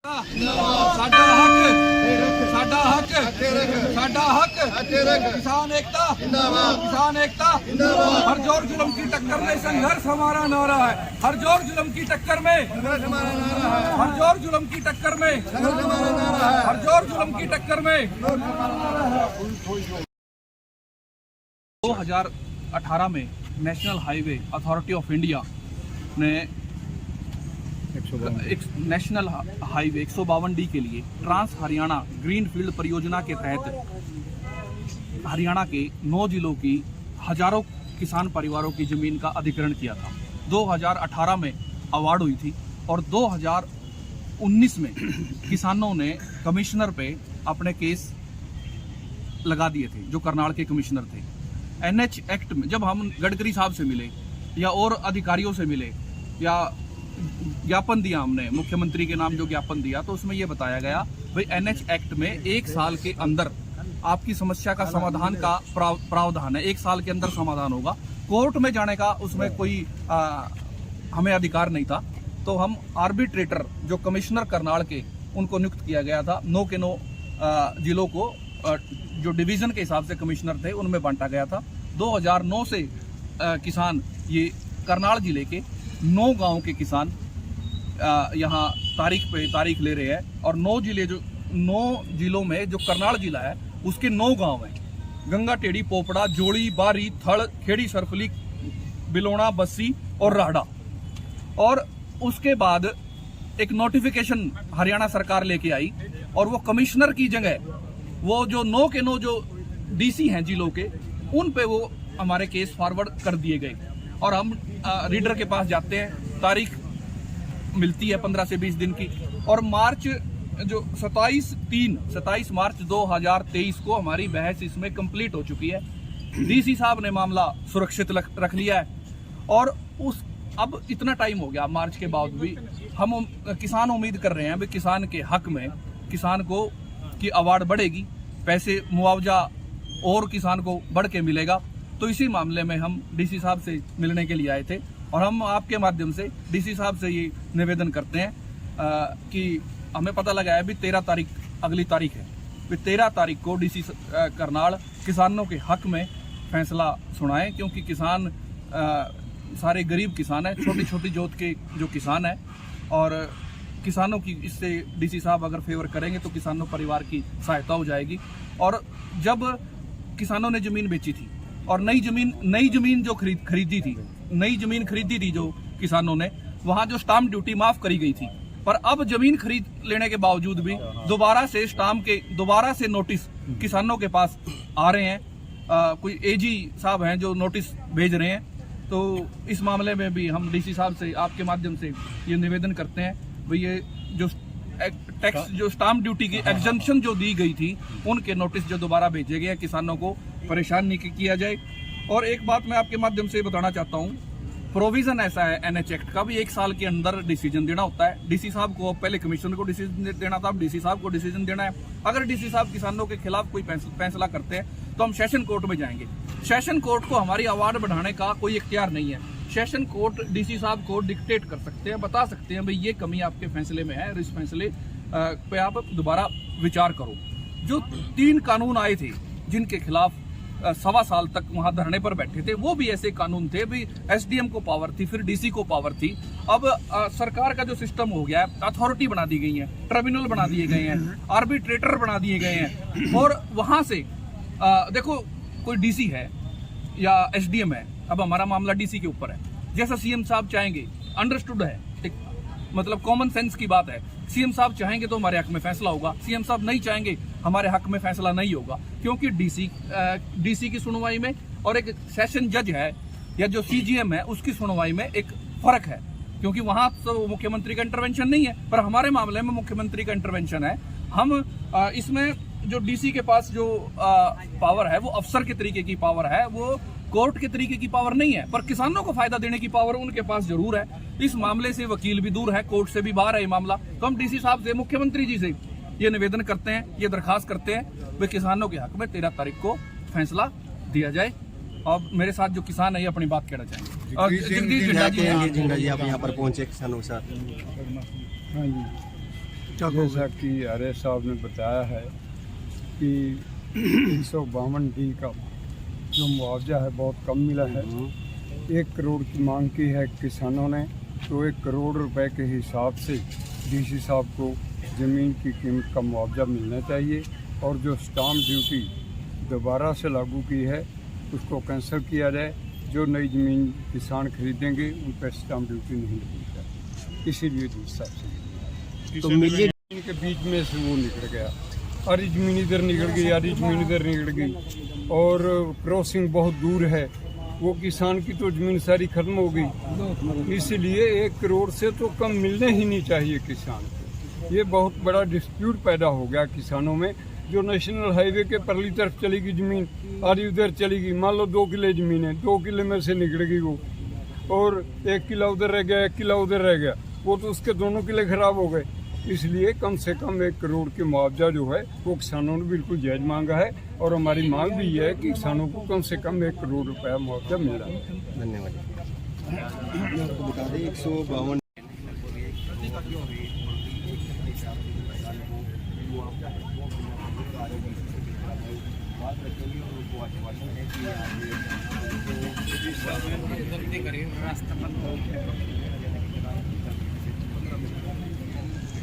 साडा हक साडा हक साडा हक किसान एकता किसान एकता हर जोर जुल्म की टक्कर में संघर्ष हमारा नारा है। हर जोर जुल्म की टक्कर में हर जोर जुल्म की टक्कर में हर जोर जुल्म की टक्कर में 2018 में national highway authority of India ने एक नेशनल हाईवे 152D के लिए ट्रांस हरियाणा ग्रीनफील्ड परियोजना के तहत हरियाणा के 9 जिलों की हजारों किसान परिवारों की जमीन का अधिग्रहण किया था। 2018 में अवार्ड हुई थी और 2019 में किसानों ने कमिश्नर पे अपने केस लगा दिए थे, जो करनाल के कमिश्नर थे। NH एक्ट में जब हम गडकरी साहब से मिले या और अधिकारियों से मिले या ज्ञापन दिया, हमने मुख्यमंत्री के नाम जो ज्ञापन दिया, तो उसमें यह बताया गया भाई NH एक्ट में 1 साल के अंदर आपकी समस्या का समाधान का प्रावधान है। 1 साल के अंदर समाधान होगा। कोर्ट में जाने का उसमें कोई हमें अधिकार नहीं था। तो हम आर्बिट्रेटर जो कमिश्नर करनाल के उनको नियुक्त किया गया था। 9 के 9 जिलों को जो डिवीजन के हिसाब से कमिश्नर थे उनमें बांटा गया था। 2009 से किसान, ये करनाल जिले के 9 गांव के किसान यहाँ तारीख पे तारीख ले रहे हैं। और 9 जिलों में जो करनाल जिला है उसके 9 गांव हैं। गंगा टेढ़ी, पोपड़ा, जोड़ी, बारी, थड़, खेड़ी, सरफली, बिलोना, बस्सी और राहड़ा। और उसके बाद एक नोटिफिकेशन हरियाणा सरकार लेके आई और वो कमिश्नर की जगह वो जो 9 के 9 जो DC हैं जिलों के, उन पे वो हमारे केस फॉरवर्ड कर दिए गए। और हम रीडर के पास जाते हैं, तारीख मिलती है 15 से 20 दिन की। और मार्च जो 27 मार्च 2023 को हमारी बहस इसमें कंप्लीट हो चुकी है। DC साहब ने मामला सुरक्षित रख लिया है। और अब इतना टाइम हो गया, मार्च के बाद भी हम किसान उम्मीद कर रहे हैं कि किसान के हक में किसान को की अवार्ड बढ़ेगी, पैसे मुआवजा और किसान को बढ़ के मिलेगा। तो इसी मामले में हम DC साहब से मिलने के लिए आए थे और हम आपके माध्यम से DC साहब से ये निवेदन करते हैं कि हमें पता लगा है भी 13 तारीख अगली तारीख है। भी 13 तारीख को DC करनाल किसानों के हक में फैसला सुनाएं, क्योंकि किसान सारे गरीब किसान हैं, छोटी छोटी जोत के जो किसान हैं। और किसानों की इससे DC साहब अगर फेवर करेंगे तो किसानों परिवार की सहायता हो जाएगी। और जब किसानों ने जमीन बेची थी और नई जमीन जो खरीदी थी जो किसानों ने, वहां जो स्टाम्प ड्यूटी माफ करी गई थी। पर अब जमीन खरीद लेने के बावजूद भी दोबारा से नोटिस किसानों के पास आ रहे हैं। कोई AG साहब हैं जो नोटिस भेज रहे हैं। तो इस मामले में भी हम DC साहब से आपके माध्यम से ये निवेदन करते हैं भाई ये जो टैक्स जो स्टाम्प ड्यूटी की एग्जम्पशन जो दी गई थी, उनके नोटिस जो दोबारा भेजे गए हैं, किसानों को परेशान नहीं किया जाए। और एक बात मैं आपके माध्यम से बताना चाहता हूँ, प्रोविजन ऐसा है NH एक्ट का भी 1 साल के अंदर डिसीजन देना होता है। DC साहब को पहले कमिश्नर को डिसीजन देना था, अब DC साहब को डिसीजन देना है। अगर DC साहब किसानों के खिलाफ कोई फैसला करते हैं तो हम सेशन कोर्ट में जाएंगे। सेशन कोर्ट को हमारी अवार्ड बढ़ाने का कोई इख्तियार नहीं है। सेशन कोर्ट DC साहब को डिक्टेट कर सकते हैं, बता सकते हैं भाई ये कमी आपके फैसले में है, इस फैसले पे आप दोबारा विचार करो। जो 3 कानून आए थे जिनके खिलाफ 1.25 साल तक वहां धरने पर बैठे थे, वो भी ऐसे कानून थे भी SDM को पावर थी, फिर DC को पावर थी। अब सरकार का जो सिस्टम हो गया है, अथॉरिटी बना दी गई है, ट्रिब्यूनल बना दिए गए हैं, आर्बिट्रेटर बना दिए गए हैं। और वहां से देखो कोई DC है या SDM है, अब हमारा मामला DC के ऊपर है। जैसा CM साहब चाहेंगे, अंडरस्टूड है, एक मतलब कॉमन सेंस की बात है। CM साहब चाहेंगे तो हमारे हक में फैसला होगा, CM साहब नहीं चाहेंगे हमारे हक में फैसला नहीं होगा। क्योंकि DC की सुनवाई में और एक सेशन जज है या जो CGM है उसकी सुनवाई में एक फर्क है। क्योंकि वहां तो मुख्यमंत्री का इंटरवेंशन नहीं है, पर हमारे मामले में मुख्यमंत्री का इंटरवेंशन है। हम इसमें जो DC के पास जो पावर है वो अफसर के तरीके की पावर है, वो कोर्ट के तरीके की पावर नहीं है। पर किसानों को फायदा देने की पावर उनके पास जरूर है। इस मामले से वकील भी दूर है, कोर्ट से भी बाहर है ये मामला। तो हम DC साहब से, मुख्यमंत्री जी से ये निवेदन करते हैं, ये दरखास्त करते हैं वे किसानों के हक में 13 तारीख को फैसला दिया जाए। और मेरे साथ जो किसान है ये अपनी बात कहना चाहेंगे। जगदीश झिंडा जी आप यहाँ पर पहुंचे किसानों के साथ। क्या जैसा कि आर्य साहब ने बताया है कि 152D का जो मुआवजा है बहुत कम मिला है। 1 करोड़ की मांग की है किसानों ने, तो 1 करोड़ रुपए के हिसाब से डीसी साहब को ज़मीन की कीमत का मुआवजा मिलना चाहिए, और जो स्टाम्प ड्यूटी दोबारा से लागू की है उसको कैंसिल किया जाए। जो नई ज़मीन किसान खरीदेंगे उन पर स्टाम्प ड्यूटी नहीं लगनी चाहिए, इसीलिए डीसी साहब से तो मिली इनके बीच में से वो निकल गया। आरी ज़मीन इधर निकल गई, आरी ज़मीन इधर निकल गई, और क्रॉसिंग बहुत दूर है। वो किसान की तो ज़मीन सारी खत्म हो गई, इसीलिए 1 करोड़ से तो कम मिलने ही नहीं चाहिए किसान को। ये बहुत बड़ा डिस्प्यूट पैदा हो गया किसानों में। जो नेशनल हाईवे के परली तरफ चलेगी ज़मीन, आधी उधर चलेगी। मान लो 2 किले ज़मीन है, 2 किले में से निकल गई वो, और 1 किला उधर रह गया, 1 किला उधर रह गया, वो तो उसके दोनों किले खराब हो गए। इसलिए कम से कम 1 करोड़ के मुआवजा जो है वो किसानों ने बिल्कुल जायज़ मांगा है, और हमारी मांग भी ये है कि किसानों को कम से कम 1 करोड़ रुपया मुआवजा मिल रहा है। धन्यवाद। बता दें 152 रास्ता